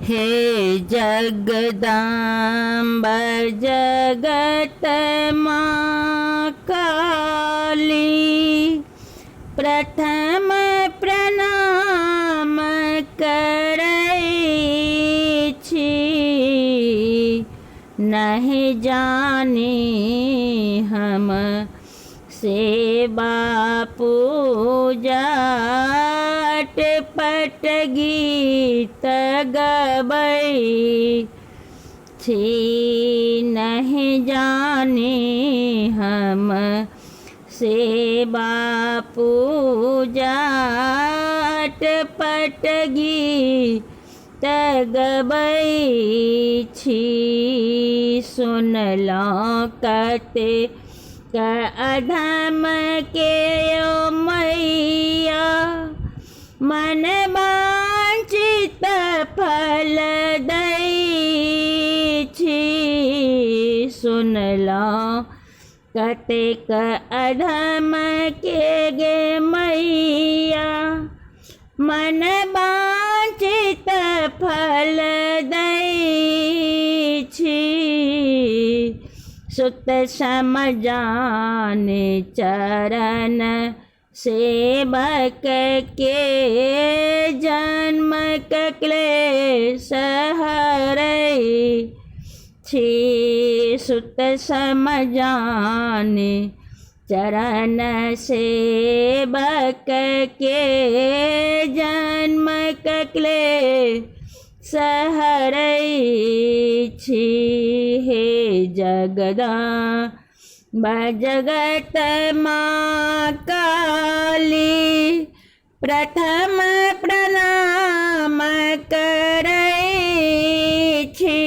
हे जगदम्ब जगत माँ काली, प्रथम प्रणाम करै छी। नहीं जानी हम सेवा पूजा अटपट गीत गबै छी। नहीं जानी हम सेवा पूजा अटपट गीत गबै छी। सुनलहुँ कते अधम के ओ मैया, मन वांछित फल दै छी। सुनलहुँ कतेक अधम के गे मैया, मन वांछित फल दै छी। सुत समझान चरण सेवक के, जन्म क्लेश हरै छी। सुत समझान चरण सेवक के, जन्म क्लेश हरै छी। हे जगदम्ब जगत माँ काली, प्रथम प्रणाम करै छी।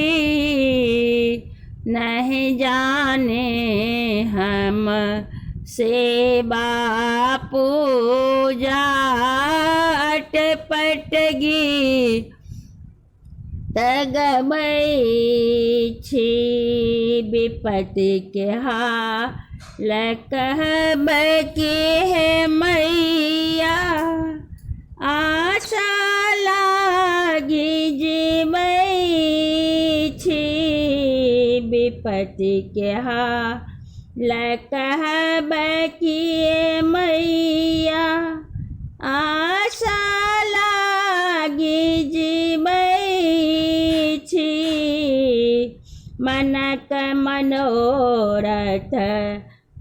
नहीं जाने हम सेवा पूजा अटपट गीत गबै छी। विपत्ति के हाल कहब की हे मैया, आशा लागी जीबै छी। विपत्ति के हाल कहब की हे मैया, आशा लागी जीबै छी। मनक मनोरथ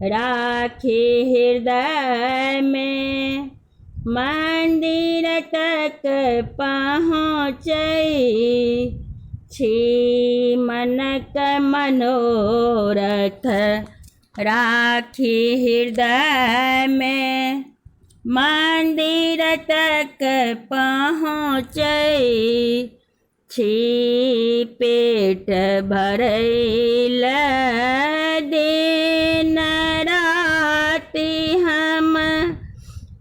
राखी हृदय में, मंदिर तक पहुँचै छी। मनक मनोरथ राखी हृदय में, मंदिर तक पहुँचै छी। पेट भरैल दिन राति हम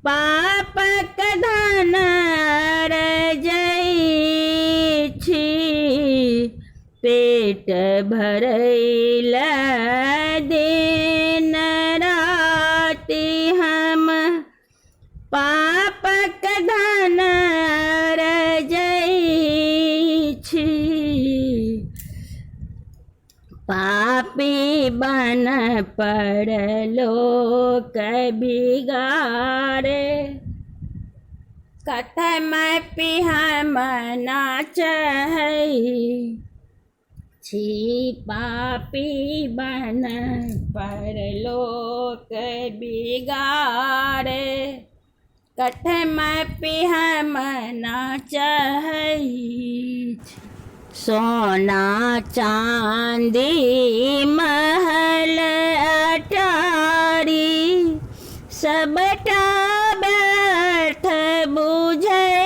पापक धन अर्जै छी। पेट भरैल दिन राति हम पापक धन अर्जै छी। पापी बन परलोक बिगाड़े, कथमपि हम ना चाहै छी। पापी बन परलोक बिगाड़े, कथमपि हम ना चाहै छी। सोना चांदी महल अटारी, सबटा व्यर्थ बुझै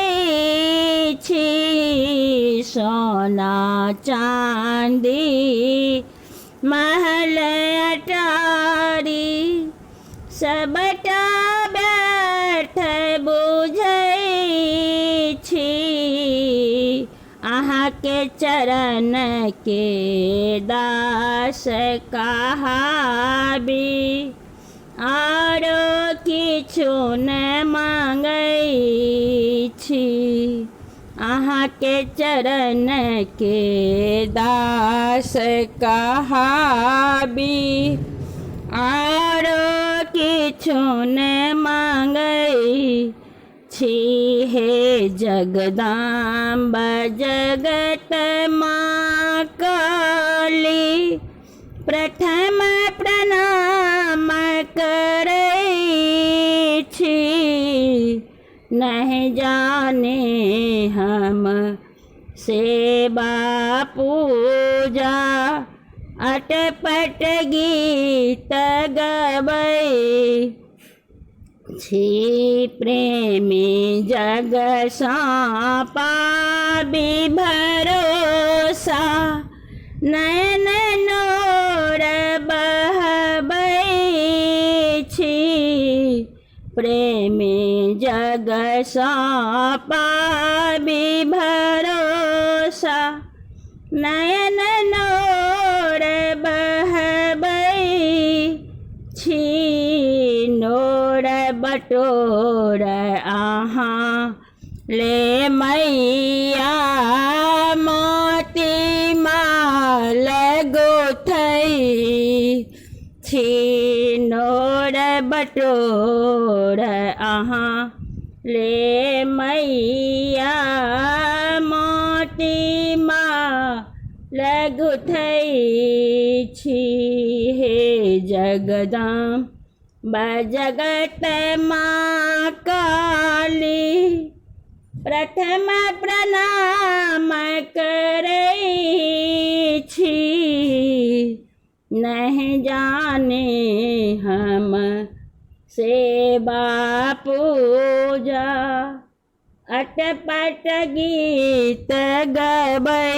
छी। सोना चांदी महल अटारी, सबटा व्यर्थ बुझै छी। अहाँ के चरण के दास कहाबी, आरो किछु न मांगै छी। अहाँ के चरण के दास कहाबी आरो किछु ने मांगई छी हे जगदम्बा जगत माँ काली प्रथम प्रणाम करै छी नहीं जाने हम सेवा पूजा अटपट गीत गबै छी प्रेमी जग पाबी भरोसा नयन नोर बहबै छी प्रेमी जग पाबी भरोसा नयन नोर बहबै छी नोर बटोर अहाँ ले मैया मोती माल गोथै छी नोर बटोर अहाँ ले मैया मोती माल गुथै छी हे जगदम्बा जगत माँ काली प्रथम प्रणाम करै छी नहीं जाने हम सेवा पूजा अटपट गीत गबै।